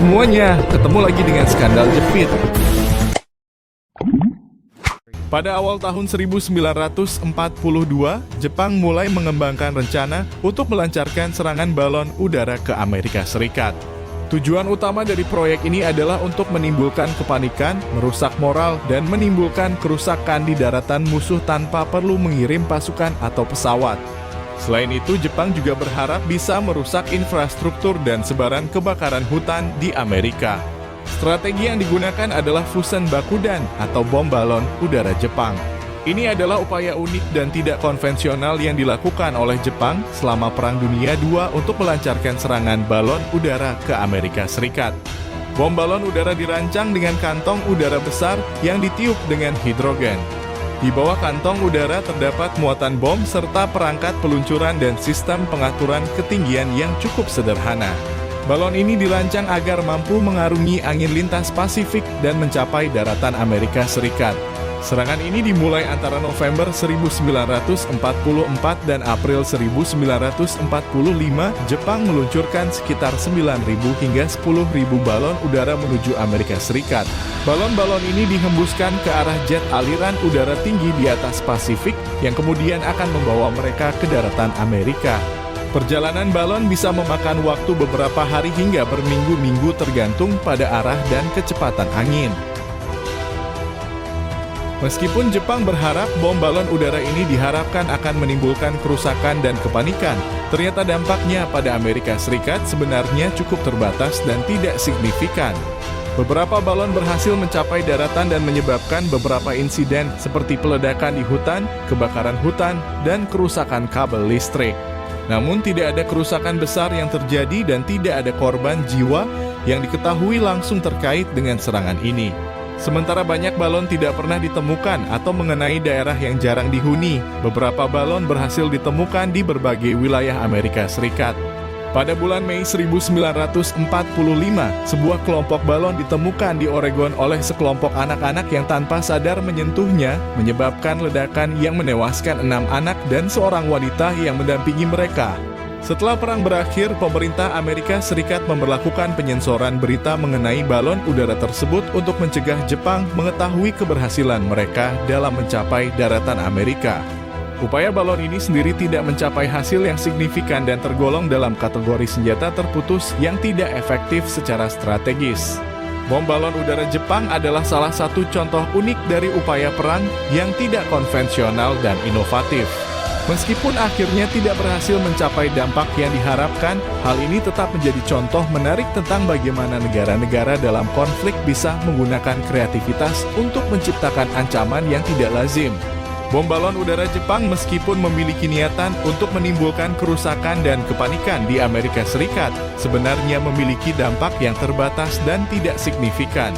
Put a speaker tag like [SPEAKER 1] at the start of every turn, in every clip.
[SPEAKER 1] semuanya, ketemu lagi dengan skandal jepit. Pada awal tahun 1942, Jepang mulai mengembangkan rencana untuk melancarkan serangan balon udara ke Amerika Serikat. Tujuan utama dari proyek ini adalah untuk menimbulkan kepanikan, merusak moral, dan menimbulkan kerusakan di daratan musuh tanpa perlu mengirim pasukan atau pesawat. Selain itu, Jepang juga berharap bisa merusak infrastruktur dan sebaran kebakaran hutan di Amerika. Strategi yang digunakan adalah Fusen Bakudan atau bom balon udara Jepang. Ini adalah upaya unik dan tidak konvensional yang dilakukan oleh Jepang selama Perang Dunia II untuk melancarkan serangan balon udara ke Amerika Serikat. Bom balon udara dirancang dengan kantong udara besar yang ditiup dengan hidrogen. Di bawah kantong udara terdapat muatan bom serta perangkat peluncuran dan sistem pengaturan ketinggian yang cukup sederhana. Balon ini dirancang agar mampu mengarungi angin lintas Pasifik dan mencapai daratan Amerika Serikat. Serangan ini dimulai antara November 1944 dan April 1945. Jepang meluncurkan sekitar 9.000 hingga 10.000 balon udara menuju Amerika Serikat. Balon-balon ini dihembuskan ke arah jet aliran udara tinggi di atas Pasifik yang kemudian akan membawa mereka ke daratan Amerika. Perjalanan balon bisa memakan waktu beberapa hari hingga berminggu-minggu tergantung pada arah dan kecepatan angin. Meskipun Jepang berharap bom balon udara ini diharapkan akan menimbulkan kerusakan dan kepanikan, ternyata dampaknya pada Amerika Serikat sebenarnya cukup terbatas dan tidak signifikan. Beberapa balon berhasil mencapai daratan dan menyebabkan beberapa insiden seperti peledakan di hutan, kebakaran hutan, dan kerusakan kabel listrik. Namun tidak ada kerusakan besar yang terjadi dan tidak ada korban jiwa yang diketahui langsung terkait dengan serangan ini. Sementara banyak balon tidak pernah ditemukan atau mengenai daerah yang jarang dihuni, beberapa balon berhasil ditemukan di berbagai wilayah Amerika Serikat. Pada bulan Mei 1945, sebuah kelompok balon ditemukan di Oregon oleh sekelompok anak-anak yang tanpa sadar menyentuhnya, menyebabkan ledakan yang menewaskan 6 anak dan seorang wanita yang mendampingi mereka. Setelah perang berakhir, pemerintah Amerika Serikat memberlakukan penyensoran berita mengenai balon udara tersebut untuk mencegah Jepang mengetahui keberhasilan mereka dalam mencapai daratan Amerika. Upaya balon ini sendiri tidak mencapai hasil yang signifikan dan tergolong dalam kategori senjata terputus yang tidak efektif secara strategis. Bom balon udara Jepang adalah salah satu contoh unik dari upaya perang yang tidak konvensional dan inovatif. Meskipun akhirnya tidak berhasil mencapai dampak yang diharapkan, hal ini tetap menjadi contoh menarik tentang bagaimana negara-negara dalam konflik bisa menggunakan kreativitas untuk menciptakan ancaman yang tidak lazim. Bom balon udara Jepang meskipun memiliki niatan untuk menimbulkan kerusakan dan kepanikan di Amerika Serikat, sebenarnya memiliki dampak yang terbatas dan tidak signifikan.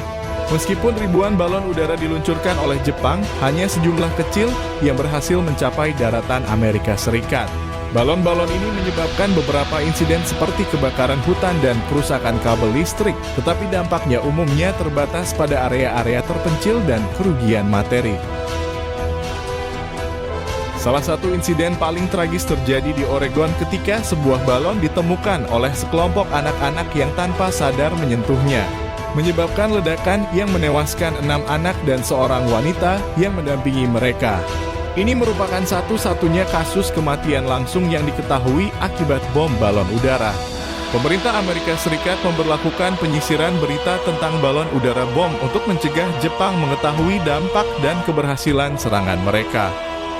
[SPEAKER 1] Meskipun ribuan balon udara diluncurkan oleh Jepang, hanya sejumlah kecil yang berhasil mencapai daratan Amerika Serikat. Balon-balon ini menyebabkan beberapa insiden seperti kebakaran hutan dan kerusakan kabel listrik, tetapi dampaknya umumnya terbatas pada area-area terpencil dan kerugian materi. Salah satu insiden paling tragis terjadi di Oregon ketika sebuah balon ditemukan oleh sekelompok anak-anak yang tanpa sadar menyentuhnya, menyebabkan ledakan yang menewaskan 6 anak dan seorang wanita yang mendampingi mereka. Ini merupakan satu-satunya kasus kematian langsung yang diketahui akibat bom balon udara. Pemerintah Amerika Serikat memberlakukan penyisiran berita tentang balon udara bom untuk mencegah Jepang mengetahui dampak dan keberhasilan serangan mereka.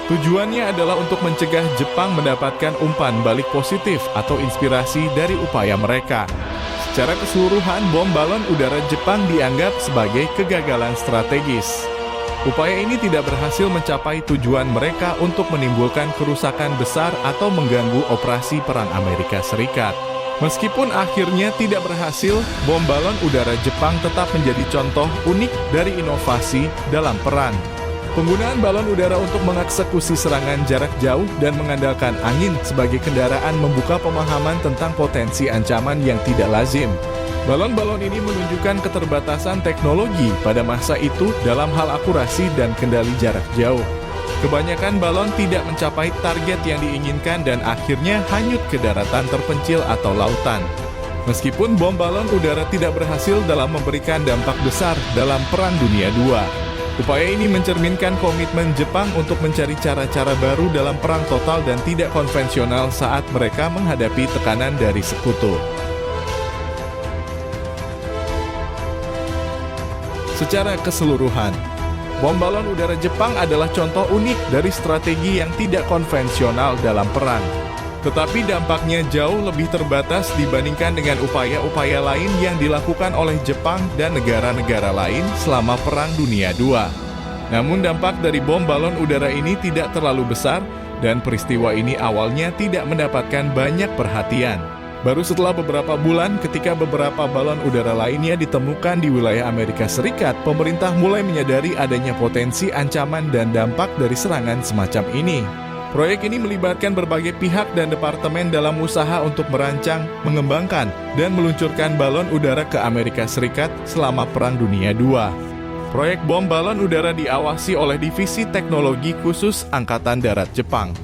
[SPEAKER 1] Tujuannya adalah untuk mencegah Jepang mendapatkan umpan balik positif atau inspirasi dari upaya mereka. Secara keseluruhan, bom balon udara Jepang dianggap sebagai kegagalan strategis. Upaya ini tidak berhasil mencapai tujuan mereka untuk menimbulkan kerusakan besar atau mengganggu operasi perang Amerika Serikat. Meskipun akhirnya tidak berhasil, bom balon udara Jepang tetap menjadi contoh unik dari inovasi dalam perang. Penggunaan balon udara untuk mengeksekusi serangan jarak jauh dan mengandalkan angin sebagai kendaraan membuka pemahaman tentang potensi ancaman yang tidak lazim. Balon-balon ini menunjukkan keterbatasan teknologi pada masa itu dalam hal akurasi dan kendali jarak jauh. Kebanyakan balon tidak mencapai target yang diinginkan dan akhirnya hanyut ke daratan terpencil atau lautan. Meskipun bom balon udara tidak berhasil dalam memberikan dampak besar dalam Perang Dunia II, upaya ini mencerminkan komitmen Jepang untuk mencari cara-cara baru dalam perang total dan tidak konvensional saat mereka menghadapi tekanan dari sekutu. Secara keseluruhan, bom balon udara Jepang adalah contoh unik dari strategi yang tidak konvensional dalam perang. Tetapi dampaknya jauh lebih terbatas dibandingkan dengan upaya-upaya lain yang dilakukan oleh Jepang dan negara-negara lain selama Perang Dunia II. Namun dampak dari bom balon udara ini tidak terlalu besar dan peristiwa ini awalnya tidak mendapatkan banyak perhatian. Baru setelah beberapa bulan ketika beberapa balon udara lainnya ditemukan di wilayah Amerika Serikat, pemerintah mulai menyadari adanya potensi ancaman dan dampak dari serangan semacam ini. Proyek ini melibatkan berbagai pihak dan departemen dalam usaha untuk merancang, mengembangkan, dan meluncurkan balon udara ke Amerika Serikat selama Perang Dunia II. Proyek bom balon udara diawasi oleh Divisi Teknologi Khusus Angkatan Darat Jepang.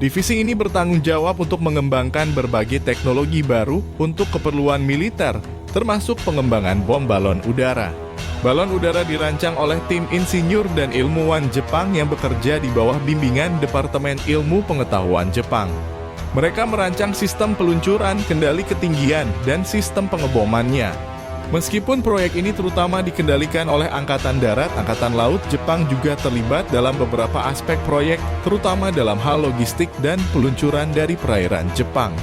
[SPEAKER 1] Divisi ini bertanggung jawab untuk mengembangkan berbagai teknologi baru untuk keperluan militer, termasuk pengembangan bom balon udara. Balon udara dirancang oleh tim insinyur dan ilmuwan Jepang yang bekerja di bawah bimbingan Departemen Ilmu Pengetahuan Jepang. Mereka merancang sistem peluncuran, kendali ketinggian, dan sistem pengebomannya. Meskipun proyek ini terutama dikendalikan oleh Angkatan Darat, Angkatan Laut, Jepang juga terlibat dalam beberapa aspek proyek, terutama dalam hal logistik dan peluncuran dari perairan Jepang.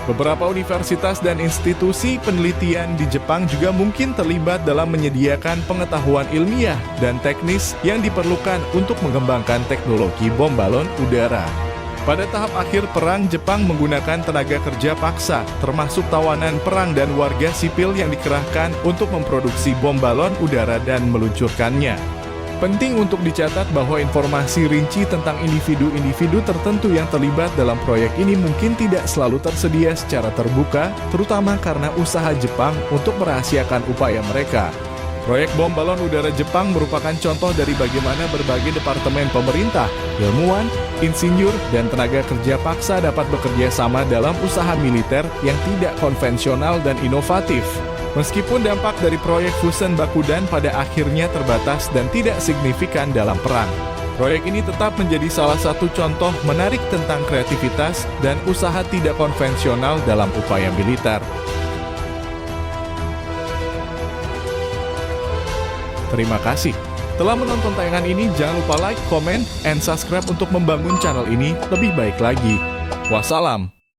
[SPEAKER 1] Beberapa universitas dan institusi penelitian di Jepang juga mungkin terlibat dalam menyediakan pengetahuan ilmiah dan teknis yang diperlukan untuk mengembangkan teknologi bom balon udara. Pada tahap akhir perang, Jepang menggunakan tenaga kerja paksa, termasuk tawanan perang dan warga sipil yang dikerahkan untuk memproduksi bom balon udara dan meluncurkannya. Penting untuk dicatat bahwa informasi rinci tentang individu-individu tertentu yang terlibat dalam proyek ini mungkin tidak selalu tersedia secara terbuka, terutama karena usaha Jepang untuk merahasiakan upaya mereka. Proyek bom balon udara Jepang merupakan contoh dari bagaimana berbagai departemen pemerintah, ilmuwan, insinyur, dan tenaga kerja paksa dapat bekerja sama dalam usaha militer yang tidak konvensional dan inovatif. Meskipun dampak dari proyek Fusen Bakudan pada akhirnya terbatas dan tidak signifikan dalam perang, proyek ini tetap menjadi salah satu contoh menarik tentang kreativitas dan usaha tidak konvensional dalam upaya militer. Terima kasih telah menonton tayangan ini. Jangan lupa like, comment, and subscribe untuk membangun channel ini lebih baik lagi. Wassalam.